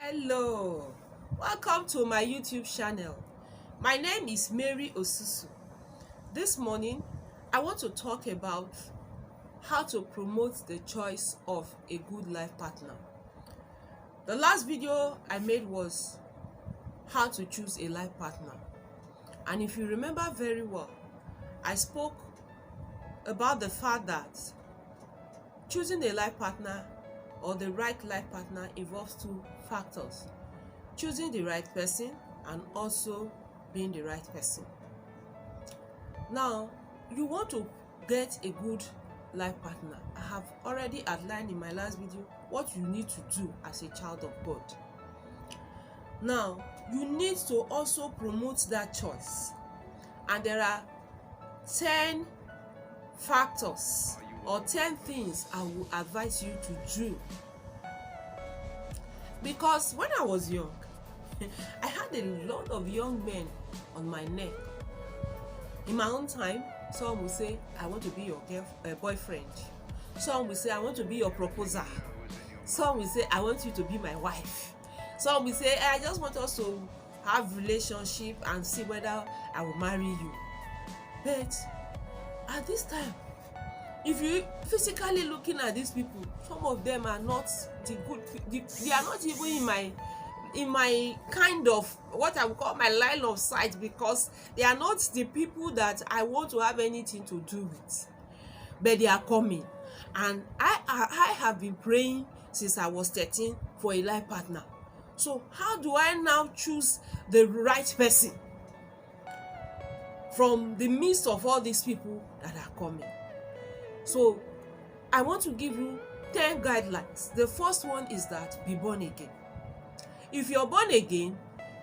Hello, welcome to my YouTube channel. My name is Mary Osusu. This morning I want to talk about how to promote the choice of a good life partner. The last video I made was how to choose a life partner, and if you remember very well, I spoke about the fact that choosing a life partner or the right life partner involves two factors: choosing the right person and also being the right person. Now, you want to get a good life partner. I have already outlined in my last video what you need to do as a child of God. Now, you need to also promote that choice, and there are 10 factors or 10 things I will advise you to do. Because when I was young, I had a lot of young men on my neck. In my own time, some will say, I want to be your boyfriend. Some will say, I want to be your proposer. Some will say, I want you to be my wife. Some will say, I just want us to have relationship and see whether I will marry you. But at this time, if you physically looking at these people, some of them are not the good. They are not even in my kind of what I would call my line of sight, because they are not the people that I want to have anything to do with. But they are coming, and I have been praying since I was 13 for a life partner. So how do I now choose the right person from the midst of all these people that are coming? So I want to give you 10 guidelines. The first one is that be born again. If you're born again,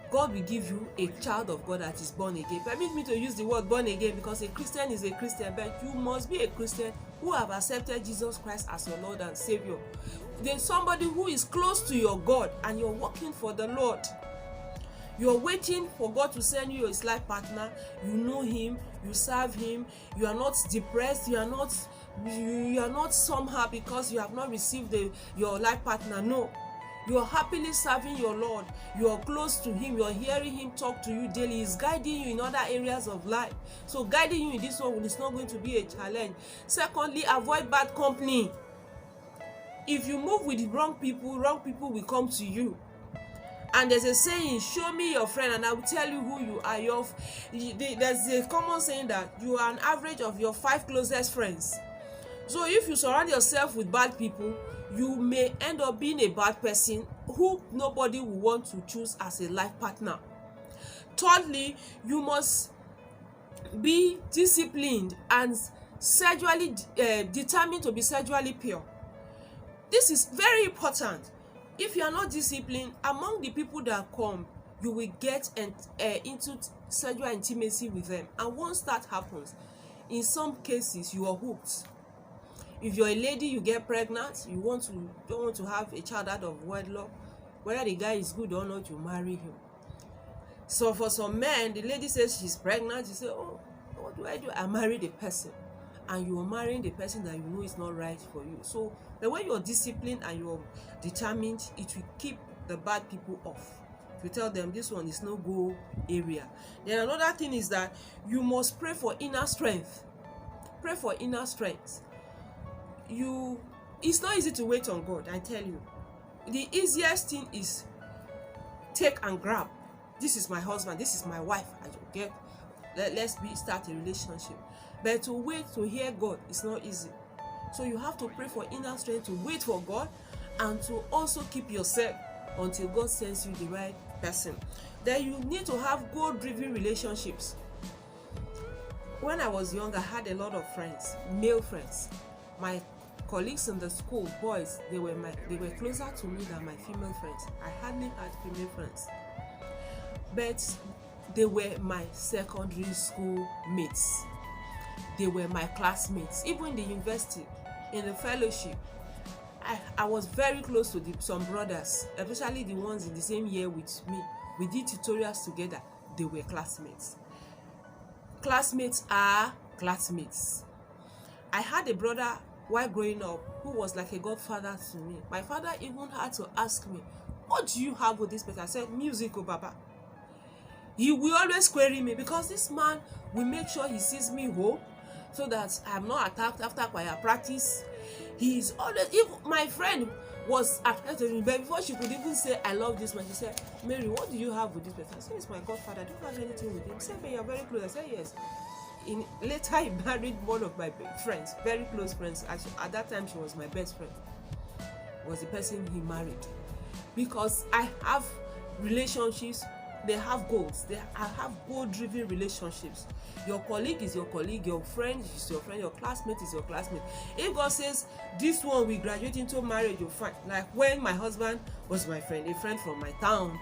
God will give you a child of God that is born again. Permit me to use the word born again because a Christian is a Christian, but you must be a Christian who have accepted Jesus Christ as your Lord and Savior. There's somebody who is close to your God and you're working for the Lord. You're waiting for God to send you his life partner. You know him, you serve him, you are not depressed, you are not somehow because you have not received your life partner. No, you are happily serving your Lord. You are close to him, you are hearing him talk to you daily. He's guiding you in other areas of life. So guiding you in this one is not going to be a challenge. Secondly, avoid bad company. If you move with wrong people will come to you. And there's a saying, show me your friend and I will tell you who you are. There's a common saying that you are an average of your 5 closest friends. So if you surround yourself with bad people, you may end up being a bad person who nobody will want to choose as a life partner. Thirdly, you must be disciplined and sexually determined to be sexually pure. This is very important. If you are not disciplined, among the people that come, you will get into sexual intimacy with them, and once that happens, in some cases you are hooked. If you're a lady, you get pregnant, you don't want to have a child out of wedlock, whether the guy is good or not, you marry him. So for some men, the lady says she's pregnant, you say, oh, what do? I marry the person. And you are marrying the person that you know is not right for you. So the way you're disciplined and you're determined, it will keep the bad people off. If you tell them this one is no go area. Then another thing is that you must pray for inner strength. Pray for inner strength. It's not easy to wait on God, I tell you. The easiest thing is take and grab. This is my husband, this is my wife. Let's start a relationship. But to wait to hear God is not easy. So you have to pray for inner strength to wait for God, and to also keep yourself until God sends you the right person. Then you need to have goal-driven relationships. When I was young, I had a lot of friends, male friends. My colleagues in the school, boys, they were closer to me than my female friends. I hardly had female friends. But they were my secondary school mates. They were my classmates. Even in the university, in the fellowship, I was very close to some brothers, especially the ones in the same year with me. We did tutorials together. They were classmates. Classmates are classmates. I had a brother while growing up who was like a godfather to me. My father even had to ask me, what do you have with this person? I said, music, oh Baba. He will always query me because this man will make sure he sees me home so that I'm not attacked after choir practice. He is always, if my friend was attracted to me, but before she could even say, I love this man, she said, Mary, what do you have with this person? I said, it's my godfather. I don't have anything with him. She said, but you're very close. I said, yes. Later, he married one of my friends, very close friends. At that time, she was my best friend. Was the person he married. Because I have relationships, they have goals. I have goal-driven relationships. Your colleague is your colleague, your friend is your friend, your classmate is your classmate. If God says this one will graduate into marriage, you'll find. Like when my husband was my friend, a friend from my town,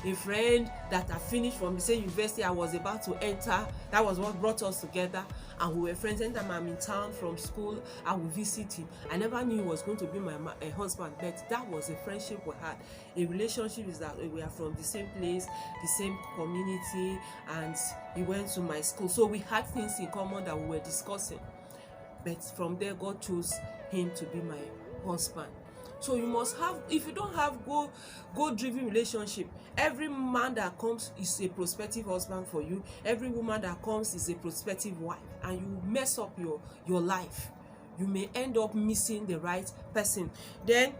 a friend that I finished from the same university I was about to enter. That was what brought us together, and we were friends. Anytime I'm in town from school, I would visit him. I never knew he was going to be my husband, but that was a friendship we had. A relationship is that we are from the same place, the same community, and he went to my school, so we had things in common that we were discussing. But from there, God chose him to be my husband. So you must have, if you don't have goal-driven relationship, every man that comes is a prospective husband for you. Every woman that comes is a prospective wife, and you mess up your life. You may end up missing the right person. Then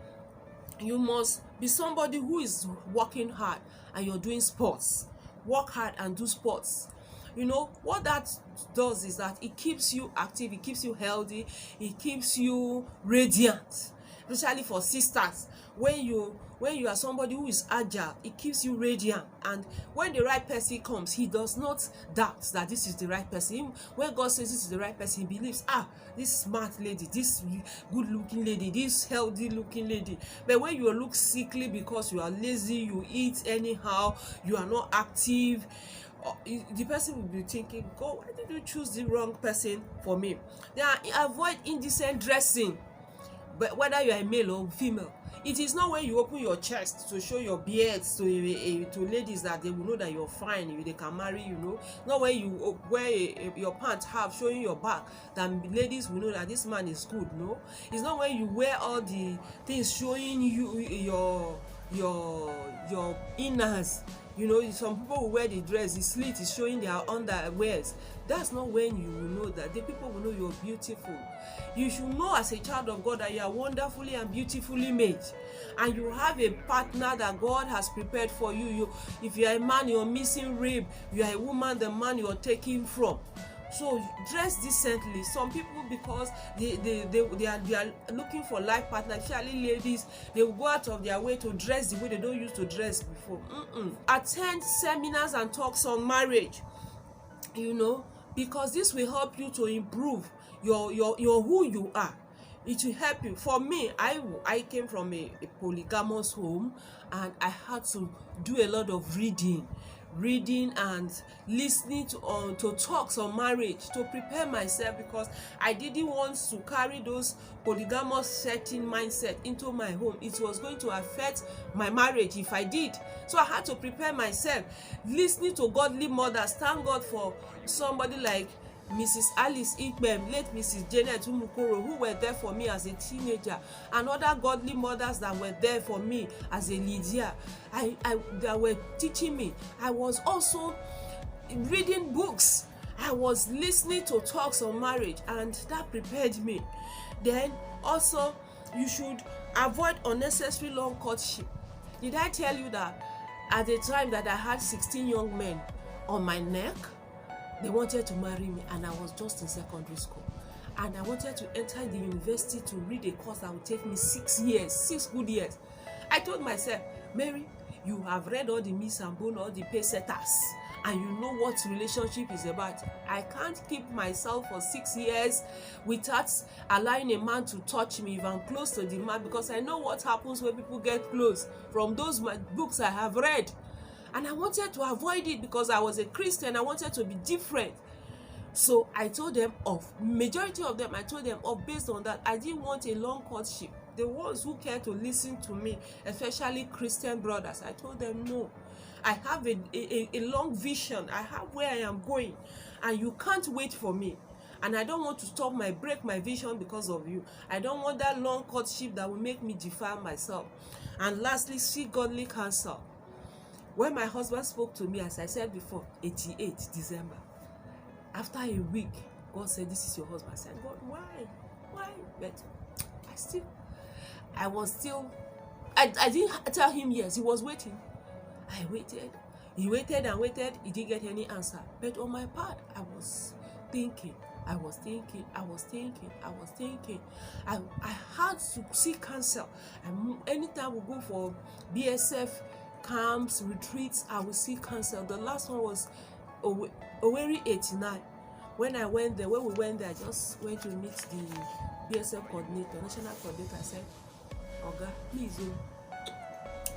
you must be somebody who is working hard, and you're doing sports. Work hard and do sports. You know what that does is that it keeps you active, it keeps you healthy, it keeps you radiant. Especially for sisters, when you are somebody who is agile, it keeps you radiant. And when the right person comes, he does not doubt that this is the right person. When God says this is the right person, he believes, this smart lady, this good looking lady, this healthy looking lady. But when you look sickly because you are lazy, you eat anyhow, you are not active, the person will be thinking, God, why did you choose the wrong person for me? Then avoid indecent dressing. But whether you are a male or female, it is not when you open your chest to show your beards to ladies that they will know that you're fine, they can marry you, know. Not when you wear your pants half showing your back that ladies will know that this man is good, no. It's not when you wear all the things showing you your inners. You know, some people will wear the dress, the slit is showing their underwears. That's not when you will know that. The people will know you're beautiful. You should know as a child of God that you are wonderfully and beautifully made. And you have a partner that God has prepared for you. If you are a man, you're missing rib. You are a woman, the man you're taking from. So dress decently. Some people, because they are looking for life partners, especially ladies, they will go out of their way to dress the way they don't used to dress before. Attend seminars and talks on marriage, you know, because this will help you to improve your who you are. It will help you. For me, I came from a polygamous home, and I had to do a lot of reading and listening to talks on marriage to prepare myself, because I didn't want to carry those polygamous setting mindset into my home. It was going to affect my marriage if I did. So I had to prepare myself, listening to godly mothers. Thank God for somebody like Mrs. Alice Ikbem, late Mrs. Janet Umukoro, who were there for me as a teenager, and other godly mothers that were there for me as a Lydia. That were teaching me. I was also reading books. I was listening to talks on marriage, and that prepared me. Then also, you should avoid unnecessary long courtship. Did I tell you that at the time that I had 16 young men on my neck? They wanted to marry me, and I was just in secondary school, and I wanted to enter the university to read a course that would take me 6 good years. I told myself, Mary, you have read all the myths and bones, all the pace setters, and you know what relationship is about. I can't keep myself for 6 years without allowing a man to touch me if I'm close to the man, because I know what happens when people get close from those books I have read. And I wanted to avoid it because I was a Christian. I wanted to be different. So I told them off. Majority of them, I told them off based on that. I didn't want a long courtship. The ones who care to listen to me, especially Christian brothers, I told them no. I have a long vision. I have where I am going. And you can't wait for me. and I don't want to break my vision because of you. I don't want that long courtship that will make me defile myself. And lastly, seek godly counsel. When my husband spoke to me, as I said before, 88 December, after a week, God said, this is your husband. I said, God, why? But I didn't tell him yes. He was waiting. I waited. He waited and waited. He didn't get any answer. But on my part, I was thinking. I had to seek counsel. Anytime we go for BSF camps, retreats, I will seek counsel. The last one was Oweri 89. When we went there, I just went to meet the BSF coordinator, national coordinator. I said, Oga, please,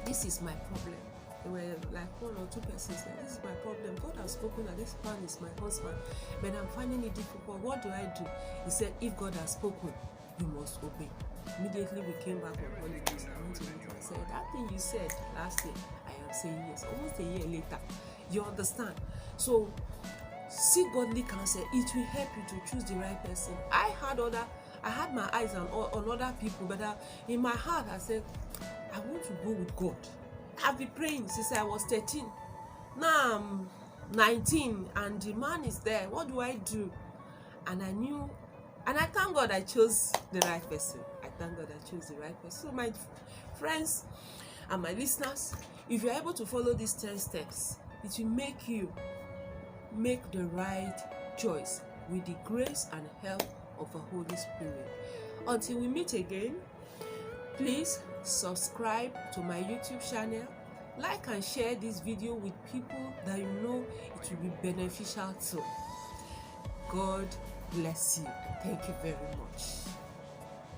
this is my problem. There were like 1 or 2 persons saying, this is my problem. God has spoken that this man is my husband, but I'm finding it difficult. What do I do? He said, if God has spoken, you must obey. Immediately we came back on holidays. I went to meet him. I said, that thing you said last year, I am saying yes. Almost a year later. You understand? So seek godly counsel. It will help you to choose the right person. I had my eyes on other people, but in my heart I said, I want to go with God. I've been praying since I was 13. Now I'm 19 and the man is there. What do I do? And I knew, and I thank God I chose the right person. So my friends and my listeners, if you're able to follow these 10 steps, it will make you make the right choice with the grace and help of the Holy Spirit. Until we meet again, please subscribe to my YouTube channel, like and share this video with people that you know it will be beneficial to. God bless you. Thank you very much.